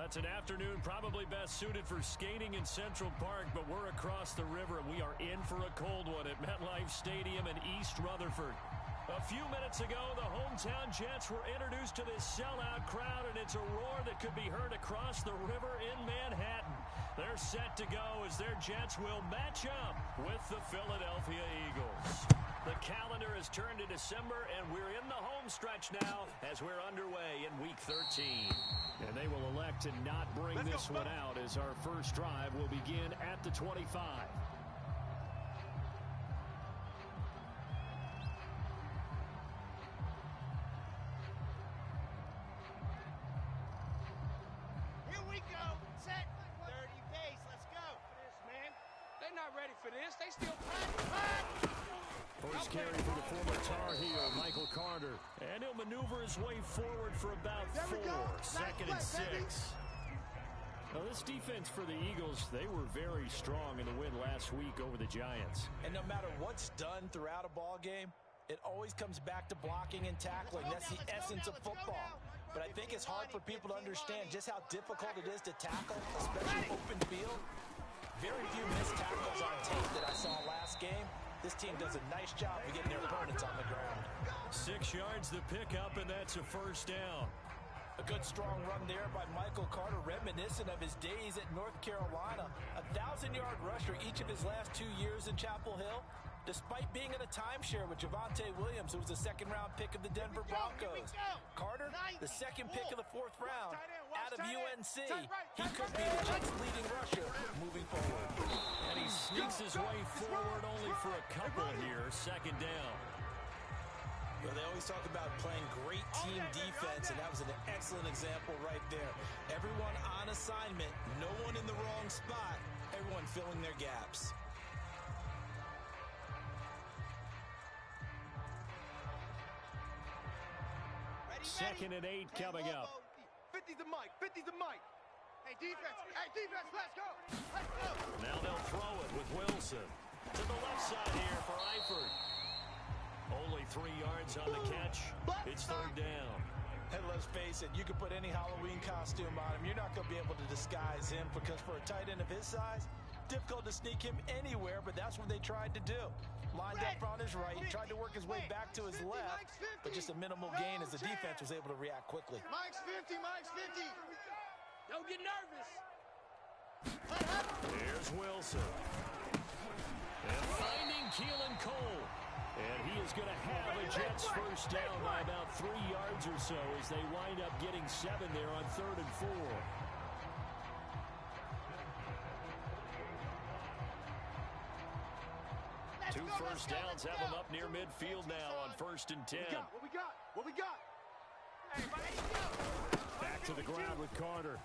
It's an afternoon probably best suited for skating in Central Park, but we're across the river, and we are in for a cold one at MetLife Stadium in East Rutherford. A few minutes ago, the hometown Jets were introduced to this sellout crowd, and it's a roar that could be heard across the river in Manhattan. They're set to go as their Jets will match up with the Philadelphia Eagles. The calendar has turned to December, and we're in the home stretch now as we're underway in Week 13. And they will elect to not bring this one out as our first drive will begin at the 25. Here we go. Set. 30 pace. Let's go. This, man. They're not ready for this. They still playing. First carry for the former Tar Heel, Michael Carter. And he'll maneuver his way forward for about 4. Second and 6. Now, this defense for the Eagles, they were very strong in the win last week over the Giants. And no matter what's done throughout a ball game, it always comes back to blocking and tackling. That's the essence of football. But I think it's hard for people to understand just how difficult it is to tackle, especially open field. Very few missed tackles on tape that I saw last game. This team does a nice job of getting their opponents on the ground. 6 yards the pickup, and that's a first down. A good strong run there by Michael Carter, reminiscent of his days at North Carolina. A 1,000-yard rusher each of his last 2 years in Chapel Hill, despite being in a timeshare with Javonte Williams, who was a second-round pick of the Denver Broncos. Carter, the second pick of the 4th round, out of UNC. He could be the Jets' leading rusher moving forward. And he sneaks his way forward only for a couple here. Second down. Well, they always talk about playing great team defense, and that was an excellent example right there. Everyone on assignment, no one in the wrong spot, everyone filling their gaps. Second and 8 coming up. 50's the mic. 50's the mic. Hey, defense. Hey, defense. Let's go. Let's go. Now they'll throw it with Wilson. To the left side here for Eifert. Only 3 yards on the catch. It's third down. And let's face it, you can put any Halloween costume on him. You're not going to be able to disguise him because for a tight end of his size, difficult to sneak him anywhere, but that's what they tried to do. Lined up on his right, tried to work his way back to his left, but just a minimal gain as the defense was able to react quickly. Mike's 50, Mike's 50. Don't get nervous. Here's Wilson. And finding Keelan Cole. And he is going to have a Jets first down by about 3 yards or so as they wind up getting 7 there on 3rd and 4. Two first downs have them up near midfield now on 1st and 10. What we got? What we got? Hey, back to the ground with Carter.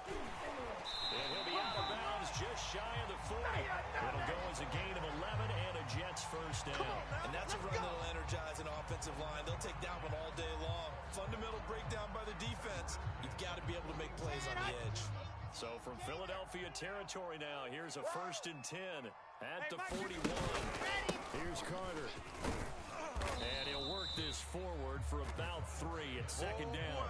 And he'll be out of bounds just shy of the 40. It'll go as a gain of 11 and a Jets first down. And that's a run that'll energize an offensive line. They'll take that one all day long. Fundamental breakdown by the defense. You've got to be able to make plays on the edge. So from Philadelphia territory now, here's a 1st and 10 at the 41. Here's Carter. And he'll work this forward for about 3 at 2nd down.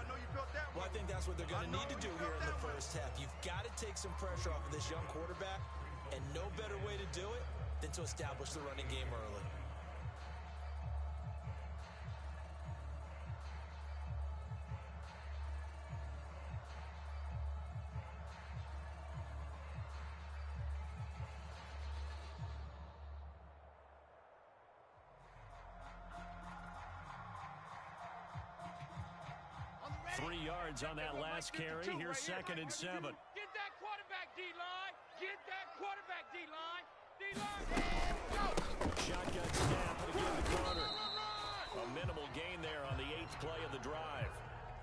Well, I think that's what they're going to need to do here in the first half. You've got to take some pressure off of this young quarterback, and no better way to do it than to establish the running game early. Three yards on that last carry. Here's 2nd and 7. Get that quarterback, D-line. Get that quarterback, D-line. D-line. Shotgun snap and again to Carter. A minimal gain there on the 8th play of the drive.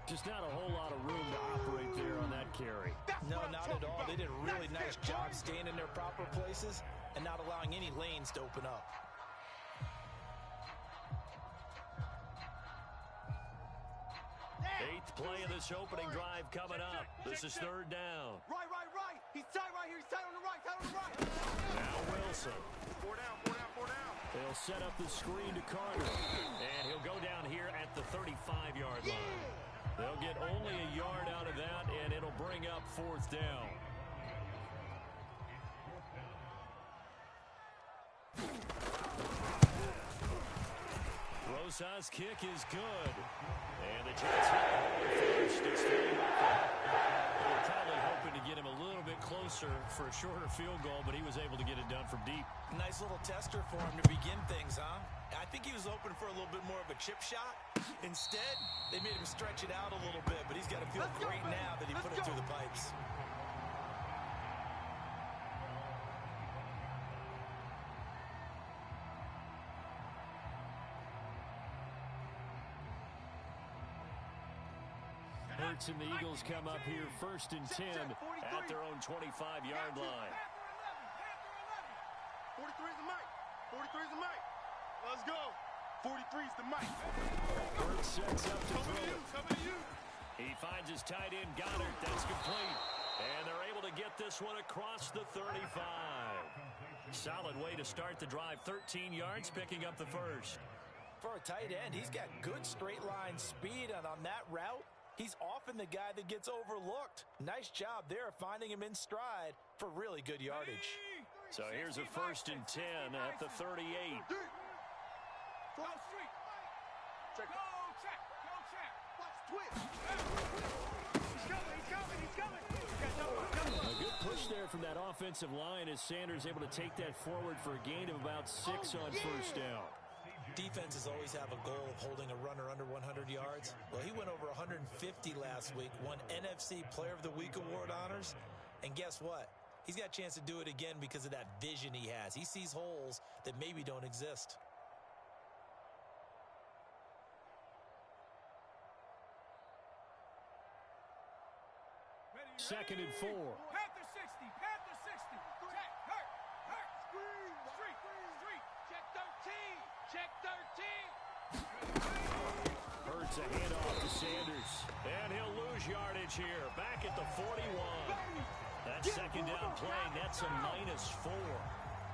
Just not a whole lot of room to operate there on that carry. No, not at all. They did a really nice job staying in their proper places and not allowing any lanes to open up. Eighth play of this opening drive coming up. This is 3rd down. Right. He's tight right here. He's tight on the right. Now Wilson. 4 down. They'll set up the screen to Carter. And he'll go down here at the 35-yard line. They'll get only a yard out of that, and it'll bring up 4th down. Rosas' kick is good. And the Jets hit first. It's 3-0. They're probably hoping to get him a little bit closer for a shorter field goal, but he was able to get it done from deep. Nice little tester for him to begin things, huh? I think he was hoping for a little bit more of a chip shot. Instead, they made him stretch it out a little bit, but he's got to feel great now that he put it through the pipes. Hurts and the Eagles come up here 1st and 10 at their own 25-yard line. 43's the mic. 43's the mic. Let's go. 43's the mic. Hurts sets up to throw. Coming to you. He finds his tight end, Goddard. That's complete. And they're able to get this one across the 35. Solid way to start the drive. 13 yards, picking up the first. For a tight end, he's got good straight line speed, and on that route, he's often the guy that gets overlooked. Nice job there finding him in stride for really good yardage. So here's a 1st and 10 at the 38. Go street. Check. Go check. Go check. Watch twitch. He's coming. A good push there from that offensive line as Sanders able to take that forward for a gain of about 6 on 1st down. Defenses always have a goal of holding a runner under 100 yards. Well, he went over 150 last week, won NFC Player of the Week award honors. And guess what? He's got a chance to do it again because of that vision he has. He sees holes that maybe don't exist. Second and 4. Panther 60. Panther 60. Check. Hurt. Street. Check 13. Check 13. Hurts a handoff to Sanders. And he'll lose yardage here. Back at the 41. That second down play nets a -4.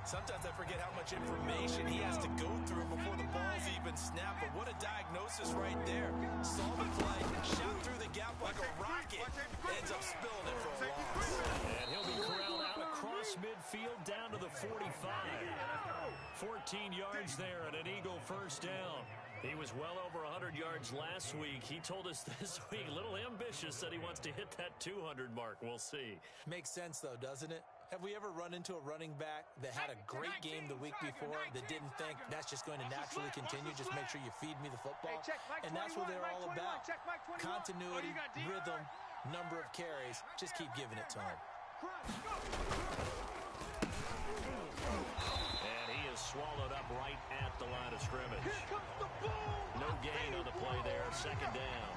Sometimes I forget how much information he has to go through before the ball's even snapped. But what a diagnosis right there. Saw the play, shot through the gap like a rocket, ends up spilling it for a loss. And he'll be corralled out across midfield down to the 45. 14 yards there and an Eagle 1st down. He was well over 100 yards last week. He told us this week, a little ambitious, that he wants to hit that 200 mark. We'll see. Makes sense, though, doesn't it? Have we ever run into a running back that had a great game the week before that didn't think that's just going to naturally continue? Just make sure you feed me the football. And that's what they're all about. Continuity, rhythm, number of carries. Just keep giving it to him. And he is swallowed up right at the line of scrimmage. No gain on the play there. Second down.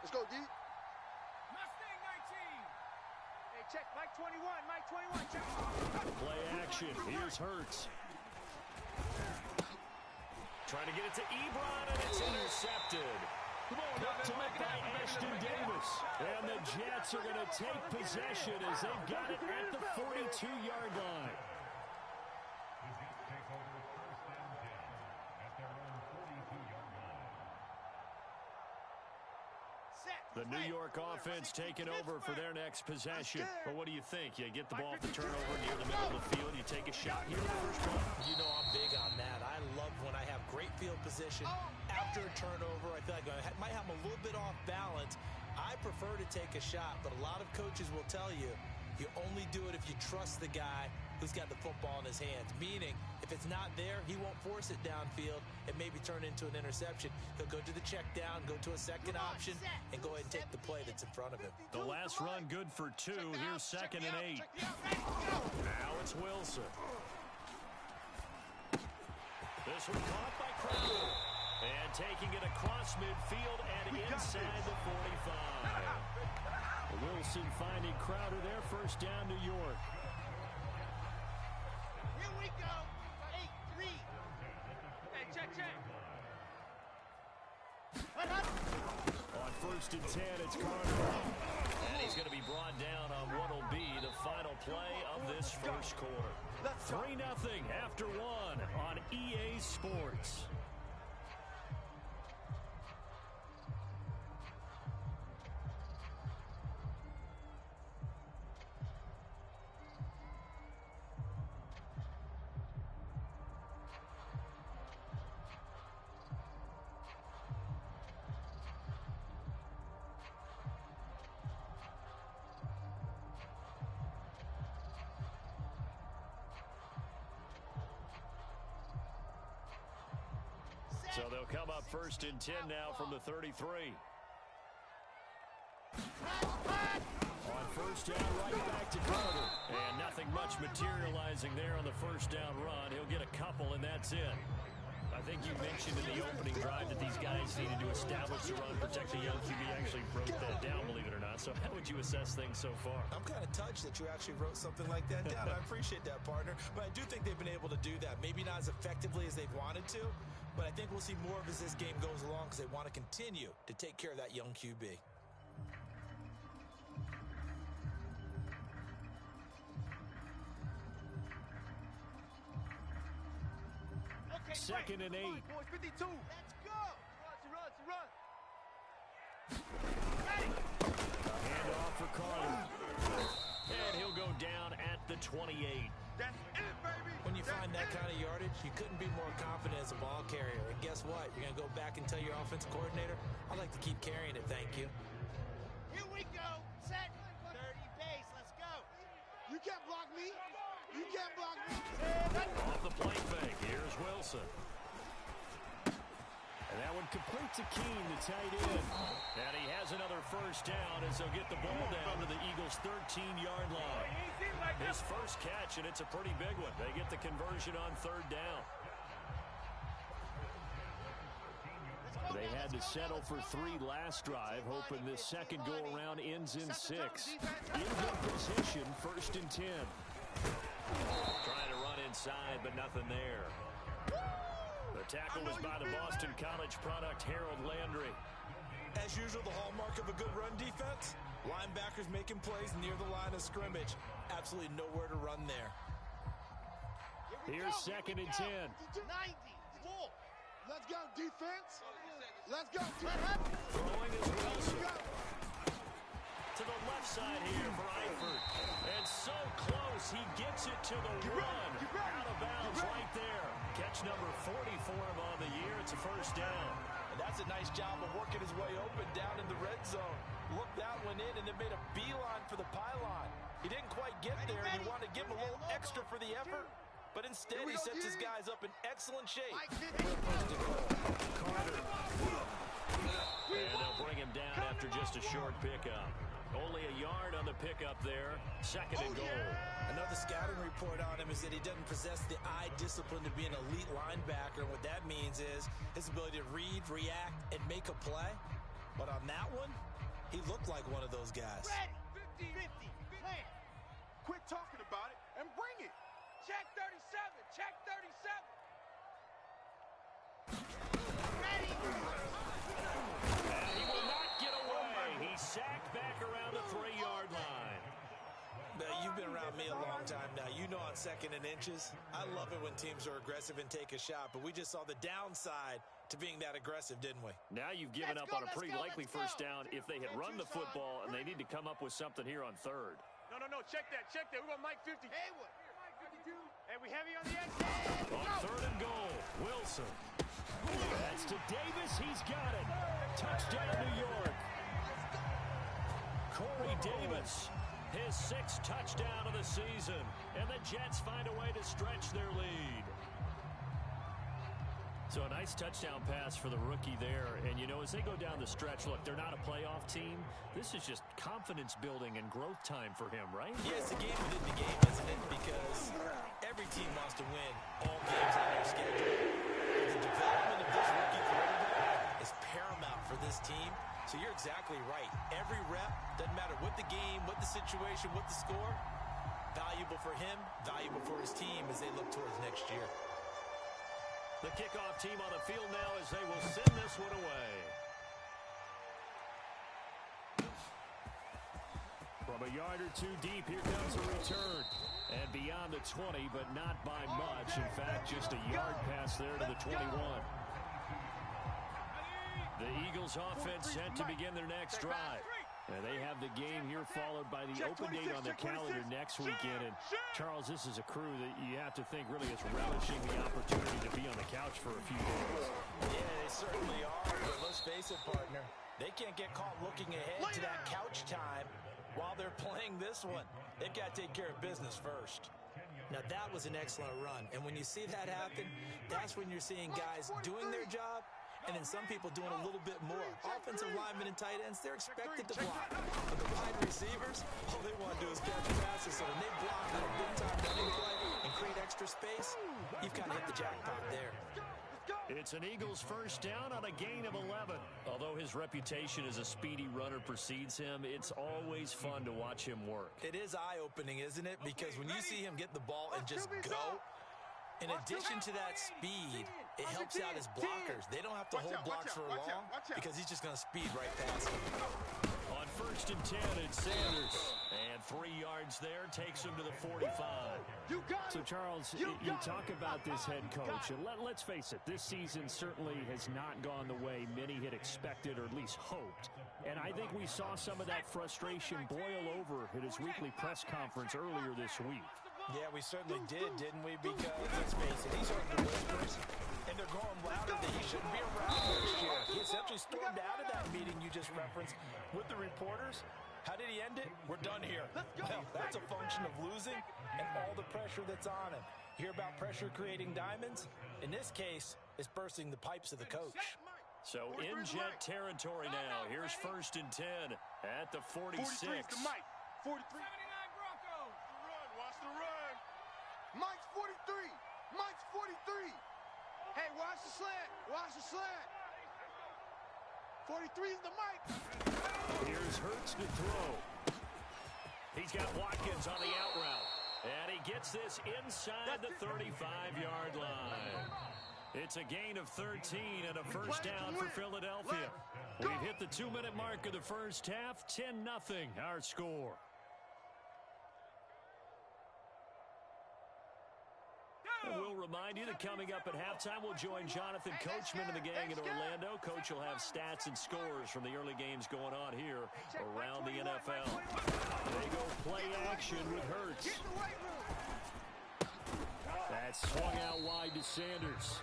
Let's go, D. Mustang 19. Hey, check. Mike 21. Mike 21. Check. Play action. Here's Hurts. Trying to get it to Ebron, and it's intercepted. Picked up by Ashton Davis. And the Jets are going to take possession as they've got it at the 42-yard line. The New York offense taking over for their next possession. But what do you think? You get the ball at the turnover near the middle of the field. You take a shot here in the first one. You know I'm big on that. I love when I have great field position after a turnover. I feel like I might have a little bit off balance. I prefer to take a shot, but a lot of coaches will tell you, you only do it if you trust the guy who's got the football in his hands. Meaning, if it's not there, he won't force it downfield and maybe turn into an interception. He'll go to the check down, go to a second option, and go ahead and take the play that's in front of him. The last run good for 2. Here's 2nd and 8. Now it's Wilson. This one caught by Crowder. And taking it across midfield and inside the 45. Wilson finding Crowder there. First down, New York. Here we go. 8-3. Hey, check. first and 10. It's Carter. And he's going to be brought down on what will be the final play of this first quarter. 3-0 after 1 on EA Sports. So they'll come up first and 10 now from the 33. On first down, right back to Carter. And nothing much materializing there on the first down run. He'll get a couple, and that's it. I think you mentioned in the opening drive that these guys needed to establish the run, protect the young QB. Actually wrote that down, believe it or not. So how would you assess things so far? I'm kind of touched that you actually wrote something like that down. I appreciate that, partner. But I do think they've been able to do that. Maybe not as effectively as they've wanted to, but I think we'll see more of as this game goes along because they want to continue to take care of that young QB. Second and 8. 52. Let's go. Run. Handoff for Carter. And he'll go down at the 28. That's it, baby. When you find that kind of yardage, you couldn't be more confident as a ball carrier. And guess what? You're going to go back and tell your offensive coordinator, I'd like to keep carrying it, thank you. Here we go. Set. 30 pace. Let's go. You can't block me. You can't block me. Off the play fake. Here's Wilson. And that one complete to Keene, the tight end. And he has another first down as they'll get the ball down to the Eagles' 13-yard line. His first catch, and it's a pretty big one. They get the conversion on third down. They had to settle for 3 last drive, hoping this second go-around ends in 6. In good position, first and 10. Trying to run inside, but nothing there. The tackle was by the Boston College product, Harold Landry. As usual, the hallmark of a good run defense, linebackers making plays near the line of scrimmage. Absolutely nowhere to run there. Here's second and 10. 90. Full. Let's go, defense. Let's go. Throwing is Wilson. To the left side here for Eifert. And so close, he gets it to the run. Out of bounds right there. Catch number 40 for him on the year. It's a first down. And that's a nice job of working his way open down in the red zone. Looked that one in and then made a beeline for the pylon. He didn't quite get there. He wanted to give him a little extra for the effort. But instead, he sets his guys up in excellent shape. Carter. And they'll bring him down after just a short pickup. Only a yard on the pickup there. Second and goal. Another scouting report on him is that he doesn't possess the eye discipline to be an elite linebacker. And what that means is his ability to read, react, and make a play. But on that one, he looked like one of those guys. Ready. 50. Plan. Quit talking about it and bring it. Check 37. Check 37. Ready. And he will not get away. He's sacked back around the 3-yard line. Now, you've been around me a long time now. You know on second and inches, I love it when teams are aggressive and take a shot, but we just saw the downside to being that aggressive, didn't we? Now you've given up on a pretty likely first down if they had run the football, and they need to come up with something here on third. No. Check that. We're going Mike 50. Haywood. Mike 52. And we heavy on the exit. On third and goal, Wilson. That's to Davis. He's got it. Touchdown, New York. Corey Davis, his 6th touchdown of the season. And the Jets find a way to stretch their lead. So a nice touchdown pass for the rookie there. And, you know, as they go down the stretch, look, they're not a playoff team. This is just confidence building and growth time for him, right? Yeah, it's a game within the game, isn't it? Because every team wants to win all games on their schedule. The development of this rookie quarterback is paramount for this team. So you're exactly right. Every rep, doesn't matter what the game, what the situation, what the score, valuable for him, valuable for his team as they look towards next year. The kickoff team on the field now as they will send this one away. From a yard or two deep, here comes a return. And beyond the 20, but not by much. In fact, just a yard pass there to the 21. The Eagles offense set to begin their next drive. And they have the game here followed by the open date on the calendar next weekend. And Charles, this is a crew that you have to think really is relishing the opportunity to be on the couch for a few days. Yeah, they certainly are. But let's face it, partner, they can't get caught looking ahead to that couch time while they're playing this one. They've got to take care of business first. Now, that was an excellent run. And when you see that happen, that's when you're seeing guys doing their job and then some people doing a little bit more. Offensive linemen and tight ends, they're expected to block. But the wide receivers, all they want to do is catch passes. So when they block on a big-time running play and create extra space, you've got to hit the jackpot there. It's an Eagles first down on a gain of 11. Although his reputation as a speedy runner precedes him, it's always fun to watch him work. It is eye-opening, isn't it? Because when you see him get the ball and just go, in addition to that speed, it helps out his blockers. They don't have to hold blocks for long because he's just going to speed right past him. On 1st and 10, it's Sanders. And 3 yards there takes him to the 45. So, Charles, you talk about this head coach. And let's face it, this season certainly has not gone the way many had expected or at least hoped. And I think we saw some of that frustration boil over at his weekly press conference earlier this week. Yeah, we certainly did, didn't we? Because, let's face it, he's heard the whispers, and they're going louder that he shouldn't be around next year. He essentially stormed out of that meeting you just referenced with the reporters. How did he end it? We're done here. Well, that's a function of losing and all the pressure that's on him. You hear about pressure creating diamonds? In this case, it's bursting the pipes of the coach. So in jet territory now. Here's 1st and 10 at the 46. 43. Mike's 43. Mike's 43. Hey, watch the slant. Watch the slant. 43 is the Mike. Here's Hurts to throw. He's got Watkins on the out route. And he gets this inside the 35-yard line. It's a gain of 13 and a first down for Philadelphia. We've hit the 2-minute mark of the first half. 10-0 our score. We'll remind you that coming up at halftime, we'll join Jonathan Coachman and the gang in Orlando. Coach will have stats and scores from the early games going on here around the NFL. They go play action with Hurts. That's swung out wide to Sanders.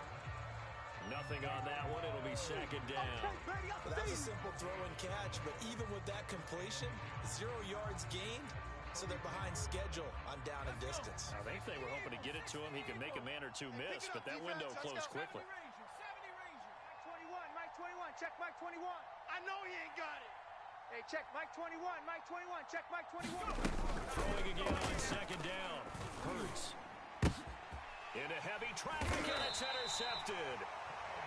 Nothing on that one. It'll be 2nd down. Well, that was a simple throw and catch, but even with that completion, 0 yards gained. So they're behind schedule on down and distance. I think they were hoping to get it to him. He could make a man or two miss, but that window closed quickly. Mike 21, check Mike 21. I know he ain't got it. Hey, check Mike 21, Mike 21, check Mike 21. Throwing again on 2nd down. Hurts. Into heavy traffic, and it's intercepted.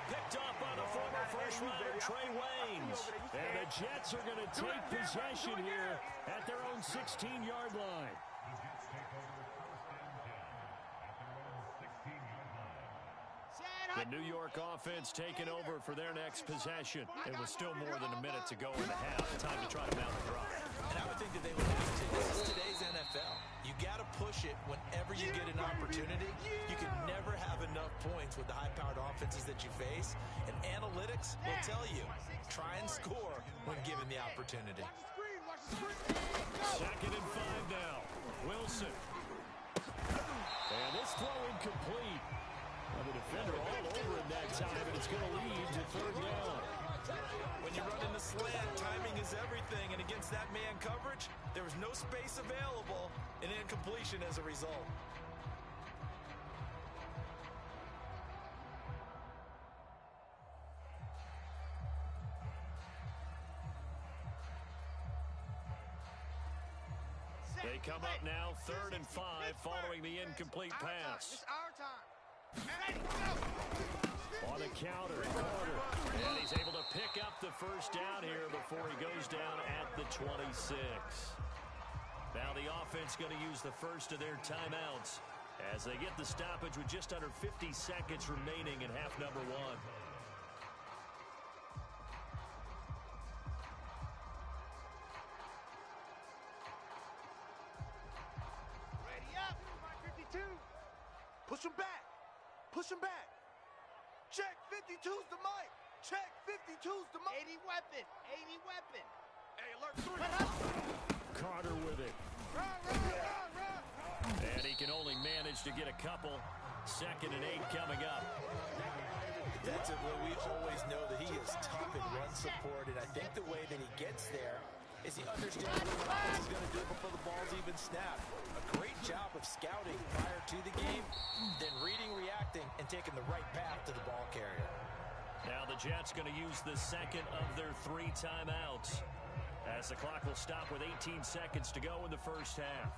Picked up by the former first-rounder Trey Waynes. And the Jets are going to take possession here at their own 16-yard line. The New York offense taking over for their next possession. It was still more than a minute to go in the half. Time to try to mount the drive. And I would think that they would have to. This is today's NFL. You got to push it whenever you get an opportunity. You can never have enough points with the high-powered offenses that you face. And analytics will tell you, try and score when given the opportunity. 2nd and 5 now. Wilson. And this throw incomplete. The defender all over it that time, and it's going to lead to 3rd down. When you run in the slant, timing is everything, and against that man coverage, there was no space available, and incompletion as a result. They come up now 3rd and 5 following the incomplete pass. It's our time. On the counter, Carter. And he's able to pick up the first down here before he goes down at the 26. Now the offense going to use the first of their timeouts as they get the stoppage with just under 50 seconds remaining in half number 1. Push him back. Push him back. Check 52's the mic. Check 52's the mic. 80 weapon. 80 weapon. Hey, alert 3. Carter with it. And he can only manage to get a couple. 2nd and 8 coming up. Defensively, we always know that he is tough in run support, and I think the way that he gets there is he understands what he's going to do before the ball's even snapped. A great job of scouting prior to the game, then reading, reacting, and taking the right path to the ball carrier. Now the Jets going to use the 2nd of their 3 timeouts, as the clock will stop with 18 seconds to go in the first half.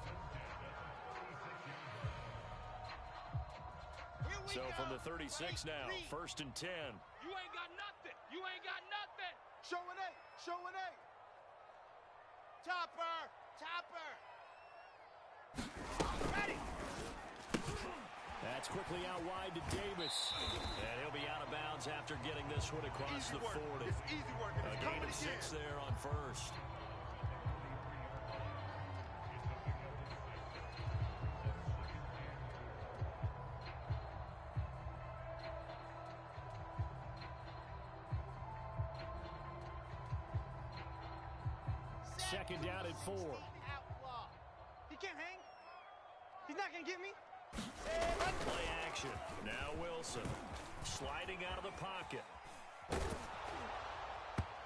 So from the 36 now, 1st and 10. You ain't got nothing. You ain't got nothing. Show an 8. Show an 8. Topper. Topper. Ready. That's quickly out wide to Davis. And he'll be out of bounds after getting this one across the 40. It's easy work. A gain of 6 there on 1st. Second down at 4. He can't hang. He's not going to get me. Play action. Now Wilson sliding out of the pocket.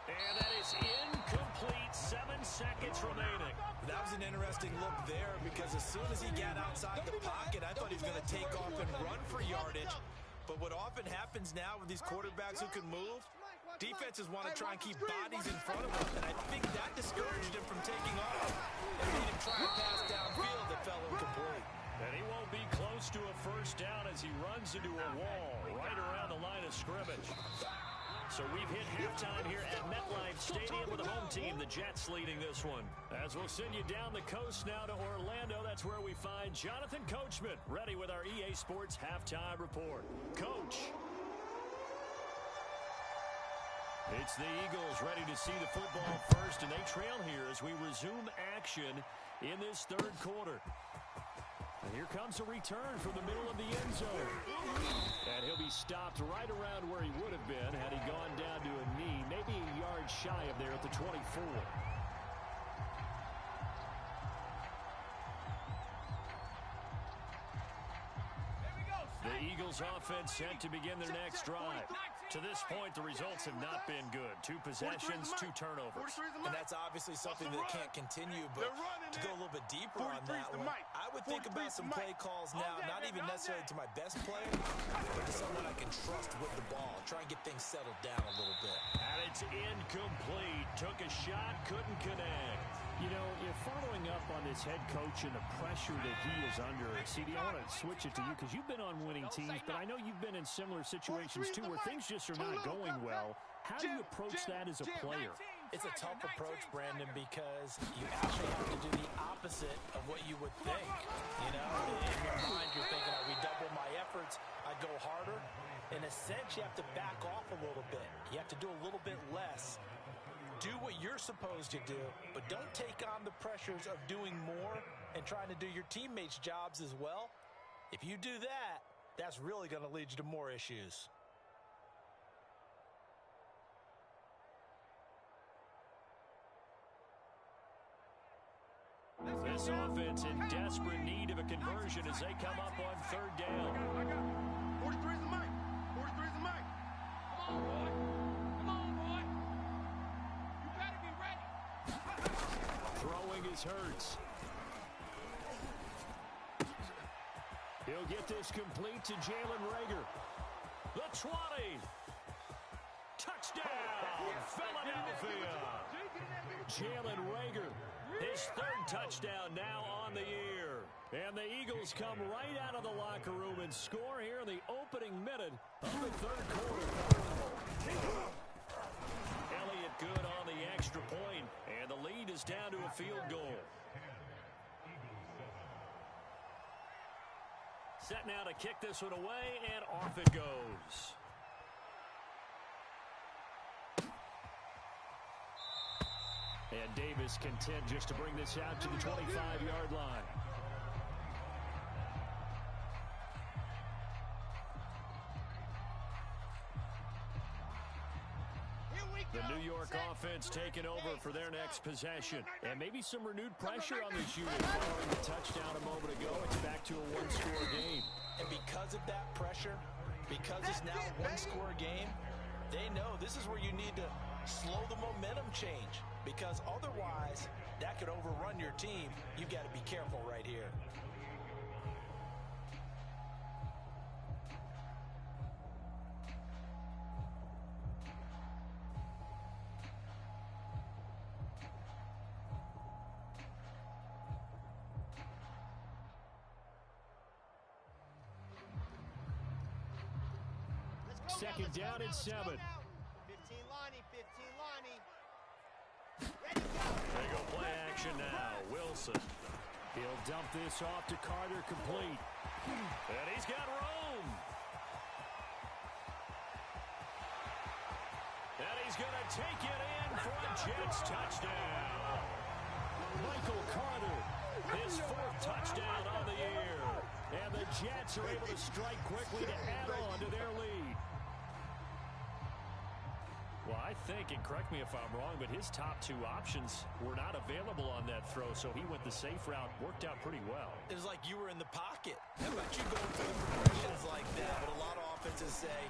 And that is incomplete. 7 seconds remaining. That was an interesting look there because as soon as he got outside the pocket, I thought he was going to take off and run for yardage. But what often happens now with these quarterbacks who can move, defenses want to try and keep bodies in front of them, and I think that discouraged him from taking off and made him try and pass downfield that fell incomplete. And he won't be close to a first down as he runs into a wall right around the line of scrimmage. So we've hit halftime here at MetLife Stadium with the home team, the Jets, leading this one. As we'll send you down the coast now to Orlando, that's where we find Jonathan Coachman, ready with our EA Sports Halftime Report. Coach. It's the Eagles ready to see the football first, and they trail here as we resume action in this 3rd quarter. And here comes a return from the middle of the end zone. And he'll be stopped right around where he would have been had he gone down to a knee, maybe a yard shy of there at the 24. The Eagles offense set to begin their next drive. To this point, the results have not been good. 2 possessions, 2 turnovers. And that's obviously something that can't continue, but to go a little bit deeper on that one, I would think about some play calls now, not even necessarily to my best player, but to someone I can trust with the ball. Try and get things settled down a little bit. And it's incomplete. Took a shot, couldn't connect. You know, you're following up on this head coach and the pressure that he is under. CD, I want to switch it to you because you've been on winning teams, but I know you've been in similar situations too where things just are not going well. How do you approach that as a player? It's a tough approach, Brandon, because you actually have to do the opposite of what you would think. You know, in your mind, you're thinking, I redouble my efforts, I go harder. In a sense, you have to back off a little bit. You have to do a little bit less. Do what you're supposed to do, but don't take on the pressures of doing more and trying to do your teammates' jobs as well. If you do that, that's really going to lead you to more issues. This offense in desperate need of a conversion as they come up on 3rd down. I got it. 43 is the mic. 43 is the mic. Come on, boy. Come on, boy. You better be ready. Throwing is Hurts. He'll get this complete to Jalen Reagor. The 20. Touchdown, Philadelphia. Jalen Reagor, his 3rd touchdown now on the year. And the Eagles come right out of the locker room and score here in the opening minute of the 3rd quarter. Elliott good on the extra point, and the lead is down to a field goal. Set now to kick this one away, and off it goes. And Davis content just to bring this out to the 25-yard line. The New York offense taking over for their next possession. And maybe some renewed pressure on this unit following the touchdown a moment ago. It's back to a one-score game. And because of that pressure, because it's now a one-score game, they know this is where you need to slow the momentum change. Because otherwise, that could overrun your team. You've got to be careful right here. Second down and 7. 15 Lonnie, 15 Lonnie. Ready, go. They go play action now. Wilson. He'll dump this off to Carter, complete. And he's got Rome. And he's going to take it in for a Jets touchdown. Michael Carter, his 4th touchdown on the year. And the Jets are able to strike quickly to add on to their lead. Well, I think, and correct me if I'm wrong, but his top 2 options were not available on that throw, so he went the safe route. Worked out pretty well. It was like you were in the pocket. How about you going through the progressions like that? But a lot of offenses say,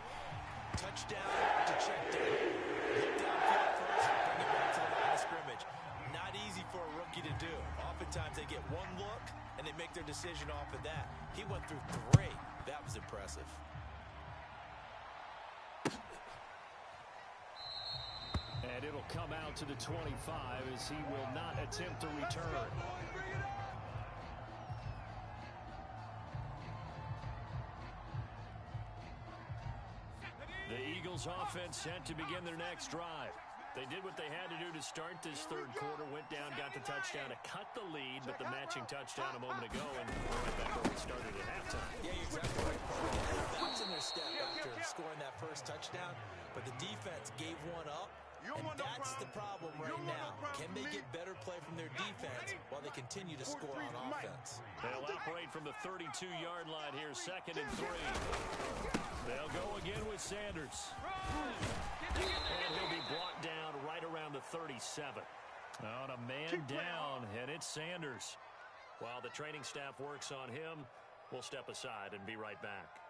touchdown to check down. Look downfield first and bring it back to the line of scrimmage. Not easy for a rookie to do. Oftentimes they get one look, and they make their decision off of that. He went through 3. That was impressive. And it'll come out to the 25 as he will not attempt to return. The Eagles offense set to begin their next drive. They did what they had to do to start this third quarter, went down, got the touchdown to cut the lead, but the matching touchdown a moment ago, and we're right back where we started at halftime. Yeah, you're exactly right. That's in their step after scoring that first touchdown, but the defense gave one up, and that's the problem right now. Can they get better play from their defense while they continue to score on offense? They'll operate from the 32-yard line here, 2nd and 3. They'll go again with Sanders. And he'll be brought down right around the 37. On a man down, and it's Sanders. While the training staff works on him, we'll step aside and be right back.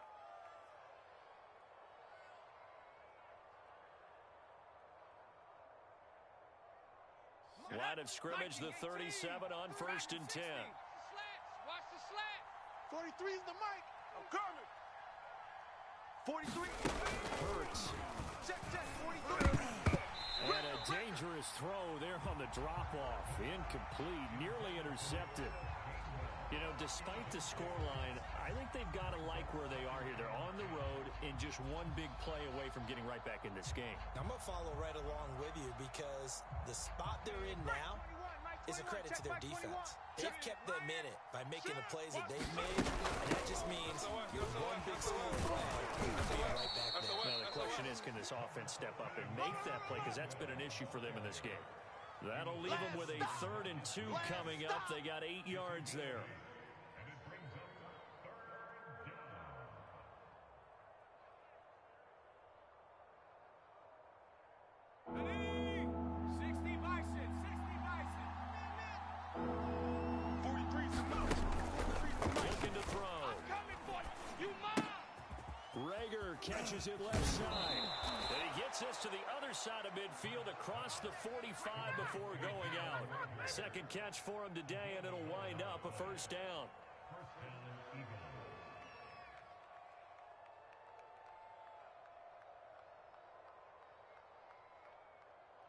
Line of scrimmage, the 37 on 1st and 10. Watch the slat. 43 is the mic. I'm coming. 43. Hurts. Check, 43. And a dangerous throw there on the drop-off. Incomplete, nearly intercepted. You know, despite the scoreline, I think they've got to like where they are here. They're on the road and just one big play away from getting right back in this game. I'm going to follow right along with you because the spot they're in now is a credit to their defense. They've kept them in it by making the plays that they've made, and that just means you're one big score away from being right back there. Now, the question is, can this offense step up and make that play? Because that's been an issue for them in this game. That'll leave them with a 3rd and 2 coming up. They got 8 yards there. Ready? 60 Bison, 60 Bison. 43 is the mic. Looking to throw. Coming for you, mom. Rager catches it left side. And he gets us to the other side of midfield across the 45 before going out. 2nd catch for him today, and it'll wind up a 1st down.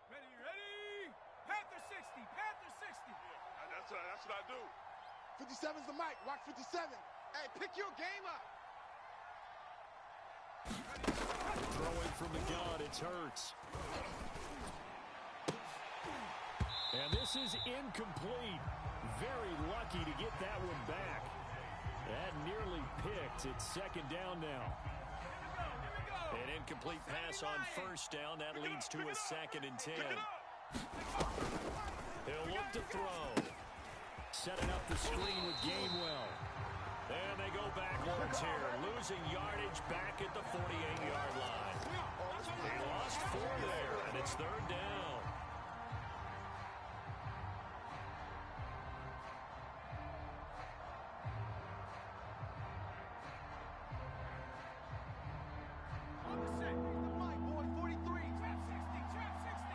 Ready? Panther 60, Panther 60. That's what I do. 57's the mic. Watch 57. Hey, pick your game up. Throwing from the gun, it's Hurts. And this is incomplete. Very lucky to get that one back. That nearly picked. It's 2nd down now. An incomplete pass on 1st down. That leads to a 2nd and 10. He'll look to throw. Setting up the screen with Gainwell. And they go backwards here. Losing yardage back at the 48-yard line. They lost 4 there, and it's third down. On the set, here's the mic, boy, 43. Trap 60, trap 60.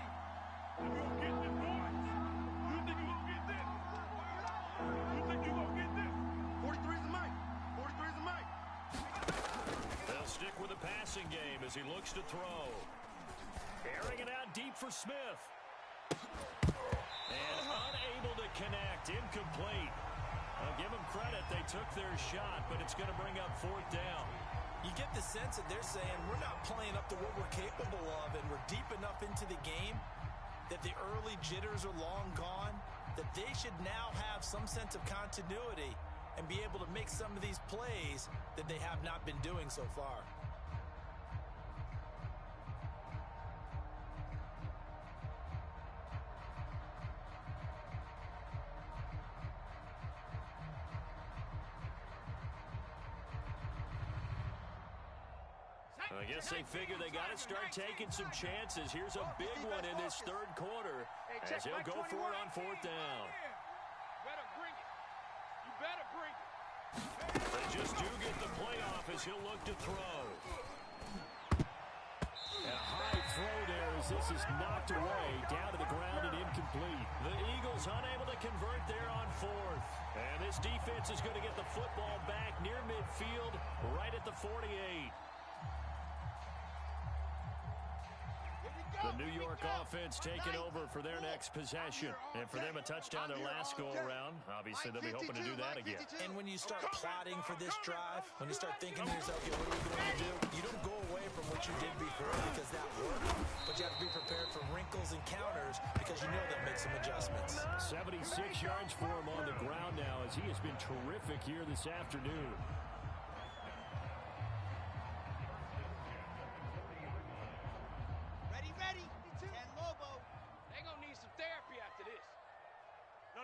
You gonna get this, boy? You think you gonna get this? You think you gonna get this? 43 is the mic. 43 is the mic. They'll stick with the passing game as he looks to throw. Airing it out deep for Smith. And unable to connect. Incomplete. I'll give them credit. They took their shot, but it's going to bring up fourth down. You get the sense that they're saying we're not playing up to what we're capable of, and we're deep enough into the game that the early jitters are long gone, that they should now have some sense of continuity and be able to make some of these plays that they have not been doing so far. I guess they figure they got to start taking some chances. Here's a big one in this third quarter as he'll go for it on fourth down. Better bring it. You better bring it. They just do get the playoff as he'll look to throw. And a high throw there as this is knocked away, down to the ground and incomplete. The Eagles unable to convert there on fourth. And this defense is going to get the football back near midfield, right at the 48. The New York offense taking over for their next possession. And for them, a touchdown their last go-around. Obviously, they'll be hoping to do that again. And when you start plotting for this drive, when you start thinking to yourself, okay, what are we going to do? You don't go away from what you did before because that worked. But you have to be prepared for wrinkles and counters because you know they'll make some adjustments. 76 yards for him on the ground now as he has been terrific here this afternoon.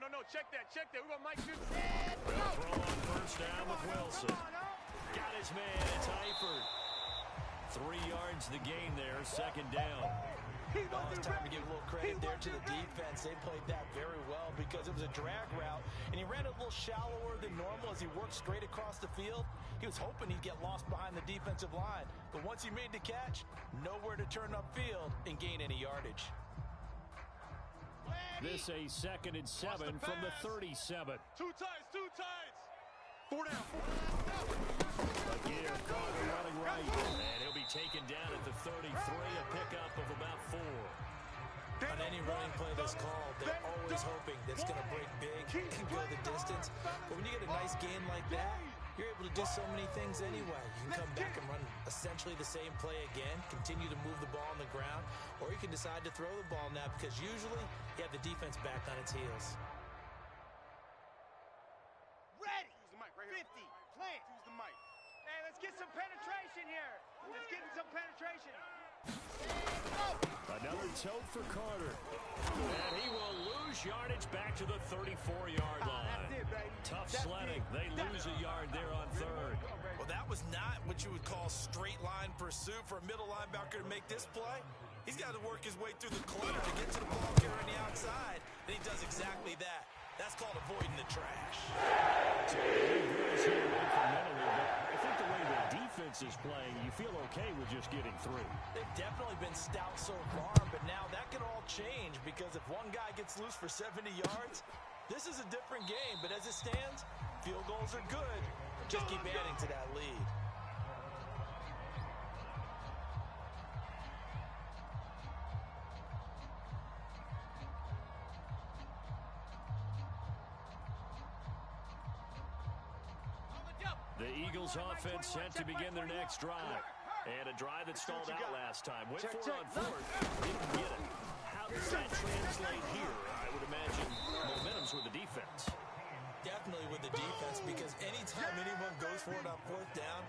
No, check that. We're going to Mike this. They'll throw on first down with Wilson. Got his man. It's Eifert. 3 yards the gain there, second down. It's time to give a little credit there to the defense. They played that very well because it was a drag route, and he ran it a little shallower than normal as he worked straight across the field. He was hoping he'd get lost behind the defensive line, but once he made the catch, nowhere to turn upfield and gain any yardage. This a 2nd and 7 from the 37. Two tights. 4 down. Again, Carter running right. And he'll be taken down at the 33, a pickup of about 4. On any running play that's called, they're always hoping that it's going to break big and go the distance. But when you get a nice gain like that, you're able to do so many things anyway. You can come back and run essentially the same play again, continue to move the ball on the ground, or you can decide to throw the ball now because usually you have the defense back on its heels. Ready. Use the mic right here. 50. Plant. Use the mic. Hey, let's get some penetration here. Let's get some penetration. Another tote for Carter. And he will lose yardage back to the 34-yard line. That's it, baby. Tough sledding. They lose a yard there on third. Well, that was not what you would call straight line pursuit for a middle linebacker to make this play. He's got to work his way through the clutter to get to the ball carrier on the outside, and he does exactly that. That's called avoiding the trash. So he grows here incrementally, but I think the way the defense is playing, you feel okay with just getting through. They've definitely been stout so far, but now that could all change because if one guy gets loose for 70 yards, this is a different game. But as it stands, field goals are good. Just keep adding to that lead. The Eagles offense set to begin their next drive. And a drive that stalled out last time. Went for it on fourth. Didn't get it. How does that translate here? I would imagine momentum's with the defense. Definitely with the defense, because anytime anyone goes for it on fourth down,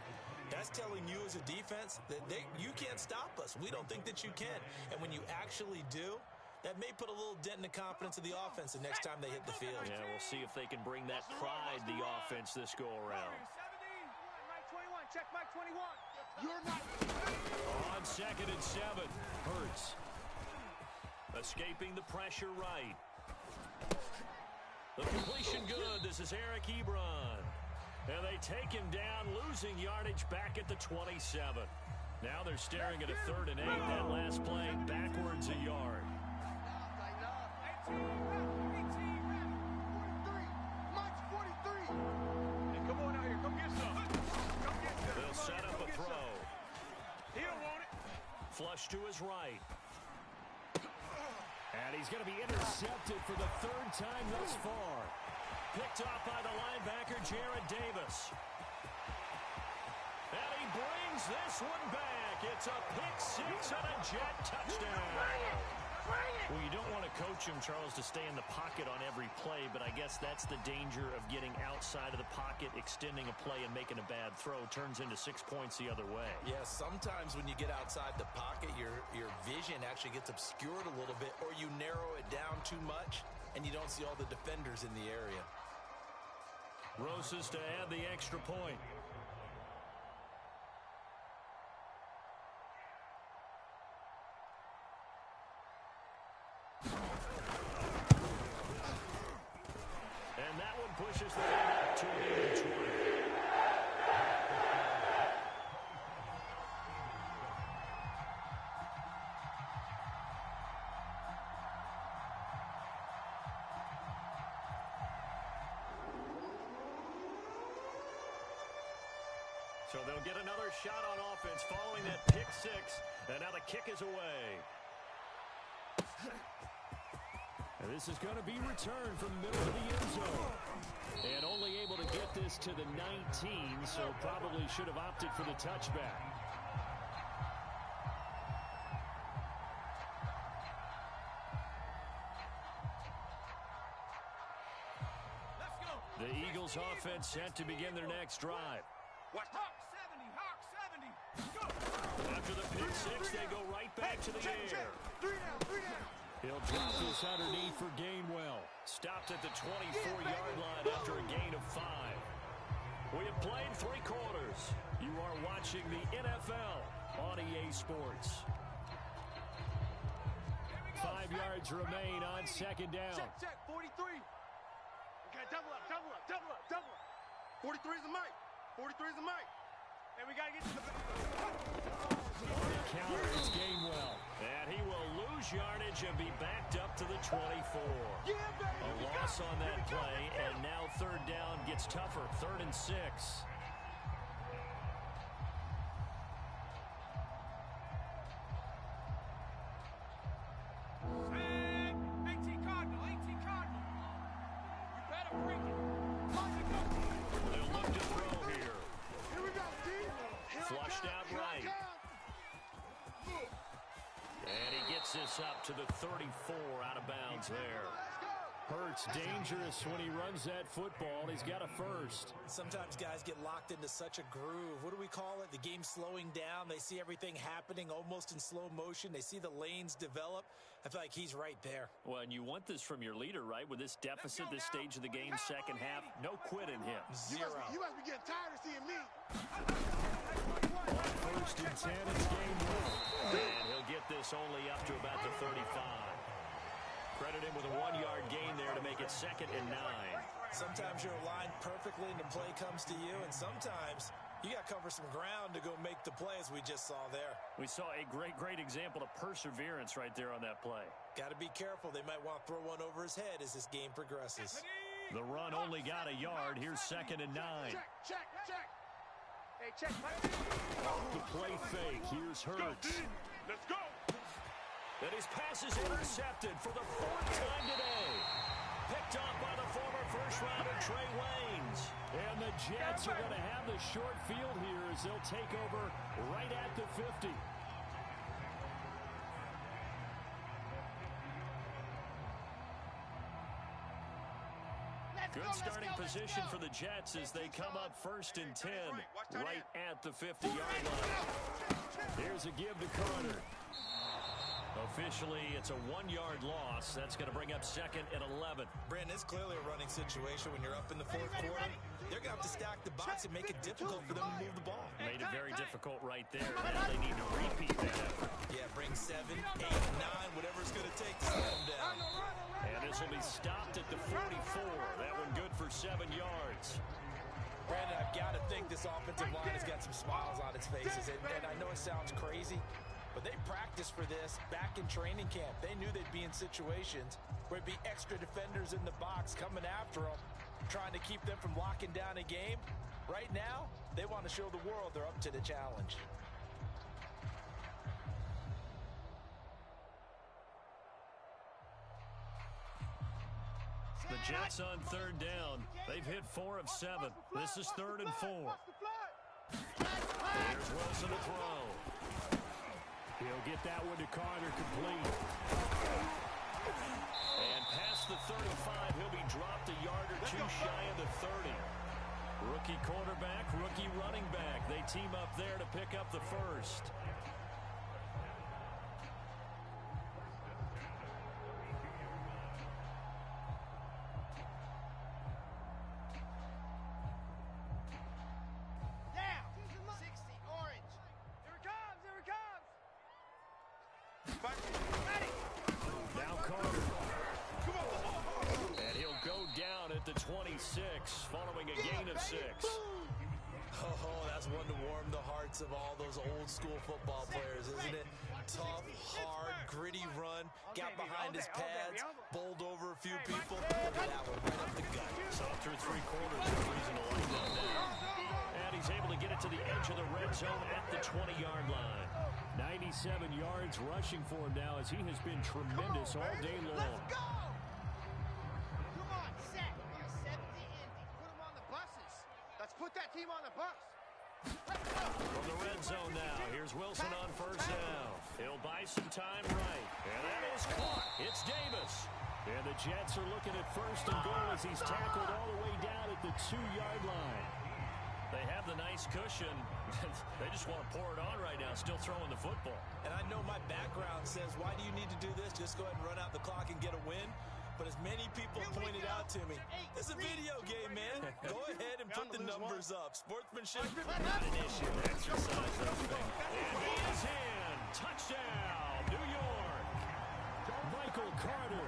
that's telling you as a defense that you can't stop us. We don't think that you can. And when you actually do, that may put a little dent in the confidence of the offense the next time they hit the field. Yeah, we'll see if they can bring that pride, the offense, this go-around. Mike 21. Check Mike 21. You're not. On 2nd and 7, Hurts. Escaping the pressure right. The completion good. This is Eric Ebron. And they take him down, losing yardage back at the 27. Now they're staring at a 3rd and 8. That last play backwards a yard. Come on out here. Come get some. They'll set up a throw. He don't want it. Flush to his right. And he's going to be intercepted for the 3rd time thus far. Picked off by the linebacker, Jared Davis. And he brings this one back. It's a pick 6 and a Jet touchdown. Well, you don't want to coach him, Charles, to stay in the pocket on every play, but I guess that's the danger of getting outside of the pocket, extending a play, and making a bad throw. Turns into 6 points the other way. Yeah, sometimes when you get outside the pocket, your vision actually gets obscured a little bit, or you narrow it down too much, and you don't see all the defenders in the area. Rosas to add the extra point. And that one pushes the lead up to an even 20. So they'll get another shot on offense following that pick 6. And now the kick is away. And this is going to be returned from the middle of the end zone. And only able to get this to the 19, so probably should have opted for the touchback. The Eagles offense set to begin their next drive. Watch Hawk 70, Hawk 70. Go. After the pick 6, they go right back to the air. 3 down. He'll drop this underneath for Gainwell. Stopped at the 24-yard line after a gain of 5. We have played 3 quarters. You are watching the NFL on EA Sports. 5 yards remain on 2nd down. Check, 43. Okay, double up. 43 is the mic. 43 is the mic. And we got to get to the... On the counter, it's Gainwell. And he will lose yardage and be backed up to the 24. A loss on that play, and now 3rd down gets tougher. 3rd and 6. They'll look to throw here. Flushed out right. And he gets this up to the 34, out of bounds there. Hurts dangerous when he runs that football. He's got a first. Sometimes guys get locked into such a groove. What do we call it? The game slowing down. They see everything happening almost in slow motion. They see the lanes develop. I feel like he's right there. Well, and you want this from your leader, right? With this deficit, this stage of the game, 2nd half, no quit in him. 0. You must be getting tired of seeing me. On 1st and 10, it's Gainwell. And he'll get this only up to about the 35. Credit him with a 1-yard gain there to make it 2nd and 9. Sometimes you're aligned perfectly and the play comes to you, and sometimes you got to cover some ground to go make the play, as we just saw there. We saw a great example of perseverance right there on that play. Got to be careful. They might want to throw one over his head as this game progresses. The run only got a yard. Here's 2nd and 9. Check. Hey, check. The play fake. Here's Hurts. Let's go. And his pass is intercepted for the 4th time today. Picked off by the former first-rounder Trey Waynes. And the Jets are going to have the short field here as they'll take over right at the 50. Good starting position for the Jets as they come up 1st and 10 right at the 50-yard line. Here's a give to Carter. Officially, it's a 1-yard loss. That's going to bring up 2nd and 11. Brandon, it's clearly a running situation when you're up in the 4th quarter. They're going to have to stack the box and make it difficult for them to move the ball. Made it very difficult right there. Now they need to repeat that effort. Yeah, bring 7, 8, 9, whatever it's going to take to this offensive line has got some smiles on its faces. And I know it sounds crazy, but they practiced for this back in training camp. They knew they'd be in situations where it'd be extra defenders in the box coming after them, trying to keep them from locking down a game. Right now, they want to show the world they're up to the challenge. The Jets on third down. They've hit 4 of 7. This is 3rd and 4. There's Wilson to throw. He'll get that one to Carter complete. And past the 35, he'll be dropped a yard or two shy of the 30. Rookie quarterback, rookie running back. They team up there to pick up the first. Now Carter. And he'll go down at the 26, following a gain of 6. Oh, that's one to warm the hearts of all those old school football players, isn't it? Tough, hard, gritty run, got behind his pads, bowled over a few people. Look at that one, right up the gut. So through 3 quarters, no reason to like that down. And he's able to get it to the edge of the red zone at the 20-yard line. 97 yards rushing for him now as he has been tremendous all day long. Let's go! Come on, set. On the 70 Indy. Put them on the buses. Let's put that team on the bus. Let's go! From the red zone now, here's Wilson on first down. He'll buy some time right. And that is caught. It's Davis. And the Jets are looking at first and goal as he's tackled all the way down at the 2-yard line. They have the nice cushion. They just want to pour it on right now, still throwing the football. And I know my background says, why do you need to do this? Just go ahead and run out the clock and get a win. But as many people pointed out to me, it's a video game, man. Go ahead and put the numbers up. Sportsmanship, not an issue. Exercise that thing. And he is in. Touchdown, New York. Michael Carter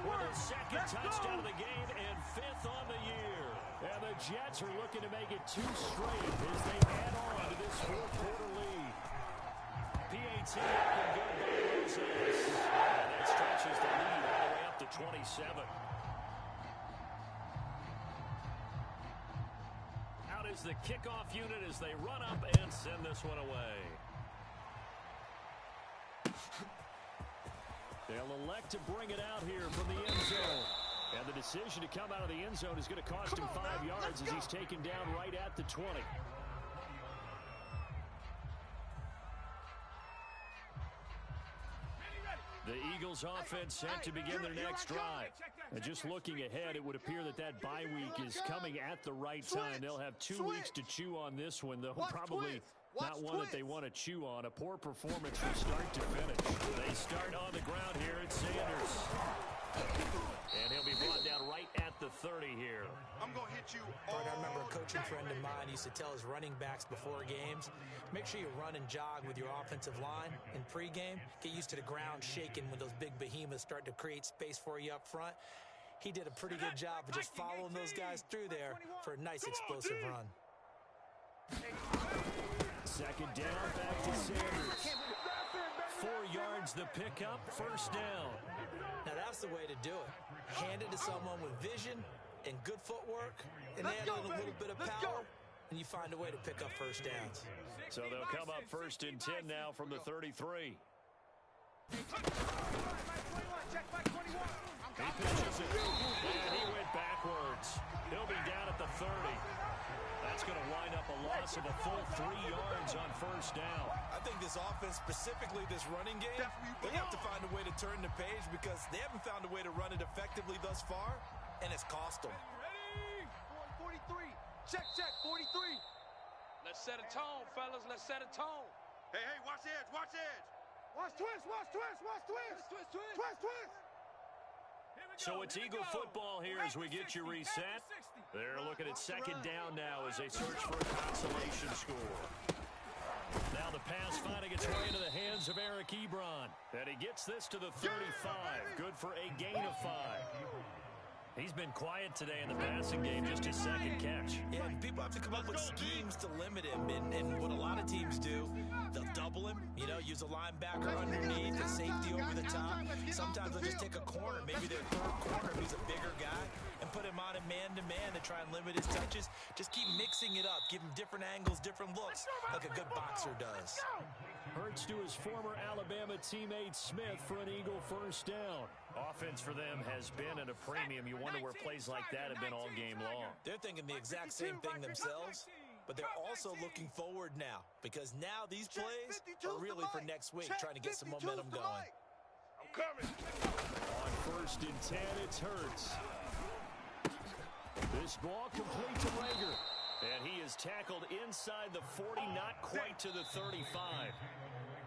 with his second touchdown of the game and 5th on the year. And the Jets are looking to make it 2 straight as they add on to this 4th-quarter lead. PAT up and good by Rosas. And that stretches the lead all the way up to 27. Out is the kickoff unit as they run up and send this one away. They'll elect to bring it out here from the end zone. And the decision to come out of the end zone is going to cost him 5 yards as he's taken down right at the 20. The Eagles offense set to begin their next drive. And just looking ahead, it would appear that that bye week is coming at the right time. They'll have 2 weeks to chew on this one, though. Probably not one that they want to chew on. A poor performance from start to finish. They start on the ground here at Sanders. And he'll be brought down right at the 30 here. I'm going to hit you. I remember a coaching friend of mine used to tell his running backs before games, make sure you run and jog with your offensive line in pregame. Get used to the ground shaking when those big behemoths start to create space for you up front. He did a pretty good job of just following those guys through there for a nice explosive run. Second down, back to Sanders. 4 yards the pickup, first down. Now that's the way to do it. Hand it to someone with vision and good footwork, and add in a little bit of power, and you find a way to pick up first downs. So they'll come up 1st and 10 now from the 33. He pitches it, and he went backwards. He'll be down at the 30. That's going to wind up a loss of a full 3 yards on first down. I think this offense, specifically this running game, they have to find a way to turn the page because they haven't found a way to run it effectively thus far, and it's cost them. Ready? 43. Check, 43. Let's set a tone, fellas. Let's set a tone. Hey, watch edge, watch edge. Watch twist. So it's Eagle football here as we get you reset. They're looking at second down now as they search for a consolation score. Now the pass finally gets right into the hands of Eric Ebron. And he gets this to the 35. Good for a gain of 5. He's been quiet today in the passing game, just his second catch. Yeah, and people have to come up with schemes to limit him. And what a lot of teams do, they'll double him, use a linebacker underneath, a safety over the top. Sometimes they'll just take a corner, maybe their third corner who's a bigger guy, and put him on a man-to-man to try and limit his touches. Just keep mixing it up, give him different angles, different looks, like a good boxer does. Hurts to his former Alabama teammate Smith for an Eagle first down. Offense for them has been at a premium. You wonder where plays like that have been all game long. They're thinking the exact same thing themselves, but they're also looking forward now, because now these plays are really for next week, trying to get some momentum going. I'm coming. On 1st and 10, it's Hurts. This ball complete to Rager. And he is tackled inside the 40, not quite to the 35.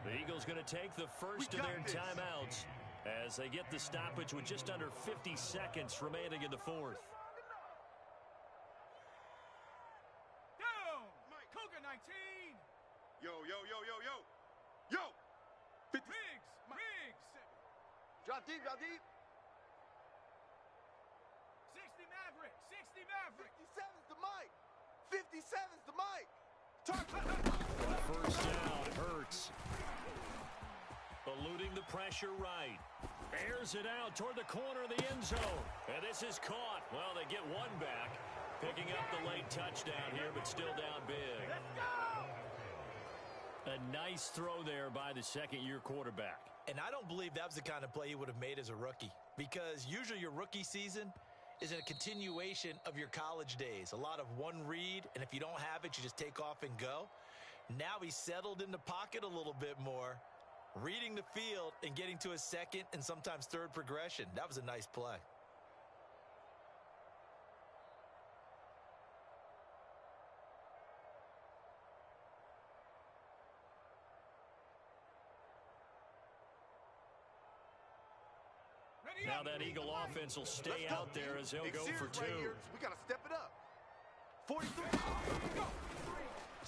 The Eagles going to take the first of their timeouts as they get the stoppage with just under 50 seconds remaining in the fourth. Down. Cougar 19. Yo. 50. Riggs. Drop deep. 60 Maverick. 57's the mic. 57's the mic. First down, Hurts. Eluding the pressure right. Airs it out toward the corner of the end zone. And this is caught. Well, they get one back. Picking up the late touchdown here, but still down big. Let's go. A nice throw there by the second-year quarterback. And I don't believe that was the kind of play he would have made as a rookie, because usually your rookie season is a continuation of your college days. A lot of one read, and if you don't have it, you just take off and go. Now he's settled in the pocket a little bit more, reading the field and getting to a second and sometimes third progression. That was a nice play. Now that Eagle offense will stay out there as they'll go for two. Right, we got to step it up. 43.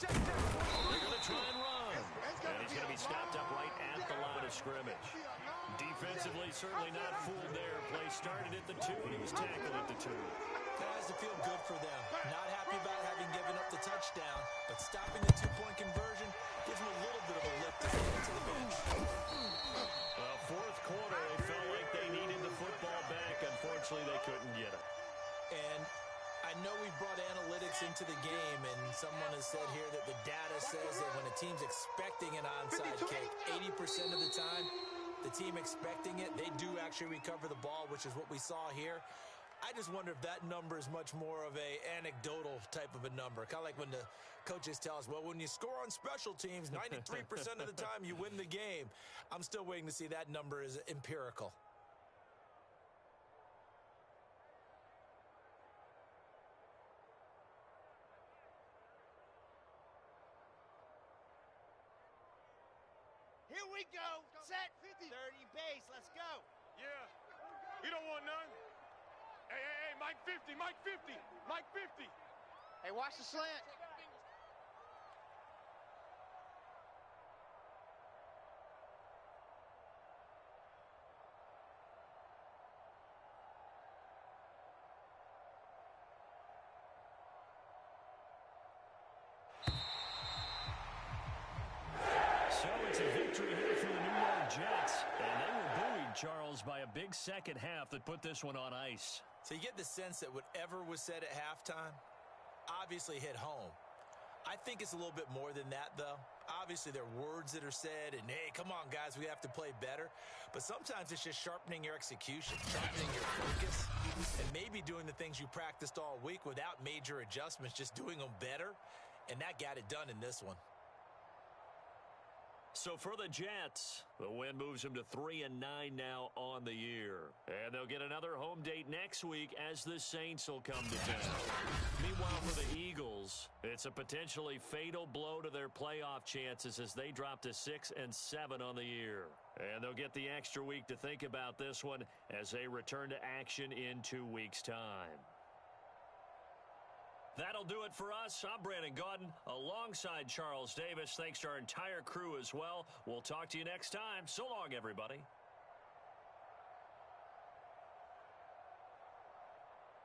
They're going to try and run. And he's going to be stopped up right at the line of scrimmage. Defensively, certainly not fooled there. Play started at the 2, and he was tackled at the 2. That has to feel good for them. Not happy about having given up the touchdown, but stopping the two-point conversion gives them a little bit of a lift to get to the bench. Fourth quarter, they felt like they needed the football back. Unfortunately, they couldn't get it. And I know we've brought analytics into the game, and someone has said here that the data says that when a team's expecting an onside kick, 80% of the time, the team expecting it, they do actually recover the ball, which is what we saw here. I just wonder if that number is much more of a anecdotal type of a number. Kind of like when the coaches tell us, well, when you score on special teams, 93% of the time you win the game. I'm still waiting to see that number is empirical. Here we go. Set. 30 base. Let's go. Yeah. He don't want none. Hey, Mike 50. Hey, watch the slant. So it's a victory here for the New York Jets. And they were buoyed, Charles, by a big second half that put this one on ice. So you get the sense that whatever was said at halftime obviously hit home. I think it's a little bit more than that, though. Obviously, there are words that are said, and, hey, come on, guys, we have to play better. But sometimes it's just sharpening your execution, sharpening your focus, and maybe doing the things you practiced all week without major adjustments, just doing them better, and that got it done in this one. So for the Jets, the win moves them to 3-9 now on the year. And they'll get another home date next week as the Saints will come to town. Meanwhile, for the Eagles, it's a potentially fatal blow to their playoff chances as they drop to 6-7 on the year. And they'll get the extra week to think about this one as they return to action in 2 weeks' time. That'll do it for us. I'm Brandon Gaudin alongside Charles Davis. Thanks to our entire crew as well. We'll talk to you next time. So long, everybody.